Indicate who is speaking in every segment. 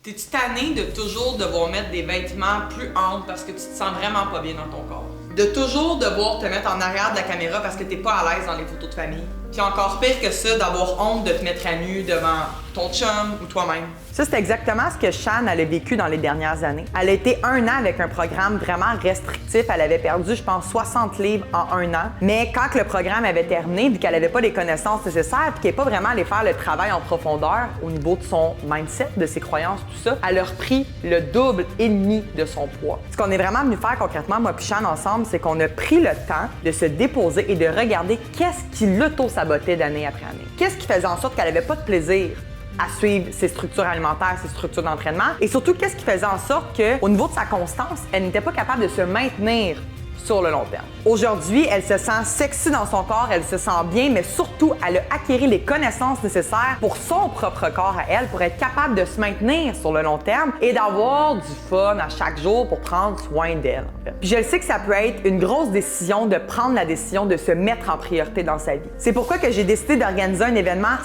Speaker 1: T'es-tu tanné de toujours devoir mettre des vêtements plus amples parce que tu te sens vraiment pas bien dans ton corps? De toujours devoir te mettre en arrière de la caméra parce que t'es pas à l'aise dans les photos de famille? Puis encore pire que ça, d'avoir honte de te mettre à nu devant ton chum ou toi-même.
Speaker 2: Ça, c'est exactement ce que Shan elle a vécu dans les dernières années. Elle a été 1 an avec un programme vraiment restrictif. Elle avait perdu, je pense, 60 livres en 1 an. Mais quand le programme avait terminé, vu qu'elle n'avait pas les connaissances nécessaires, puis qu'elle n'est pas vraiment allée faire le travail en profondeur au niveau de son mindset, de ses croyances, tout ça, elle a repris le double et demi de son poids. Ce qu'on est vraiment venu faire concrètement, moi et Shan ensemble, c'est qu'on a pris le temps de se déposer et de regarder qu'est-ce qui l'auto-sabotait d'année après année. Qu'est-ce qui faisait en sorte qu'elle n'avait pas de plaisir à suivre ses structures alimentaires, ses structures d'entraînement. Et surtout, qu'est-ce qui faisait en sorte qu'au niveau de sa constance, elle n'était pas capable de se maintenir sur le long terme. Aujourd'hui, elle se sent sexy dans son corps, elle se sent bien, mais surtout, elle a acquis les connaissances nécessaires pour son propre corps à elle, pour être capable de se maintenir sur le long terme et d'avoir du fun à chaque jour pour prendre soin d'elle. En fait. Puis je le sais que ça peut être une grosse décision de prendre la décision de se mettre en priorité dans sa vie. C'est pourquoi que j'ai décidé d'organiser un événement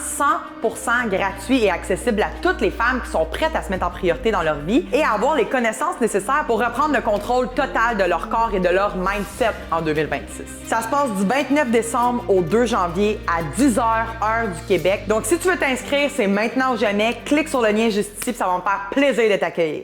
Speaker 2: 100% gratuit et accessible à toutes les femmes qui sont prêtes à se mettre en priorité dans leur vie et à avoir les connaissances nécessaires pour reprendre le contrôle total de leur corps et de leur mindset en 2026. Ça se passe du 29 décembre au 2 janvier à 10h heure du Québec. Donc si tu veux t'inscrire, c'est maintenant ou jamais. Clique sur le lien juste ici, puis ça va me faire plaisir de t'accueillir.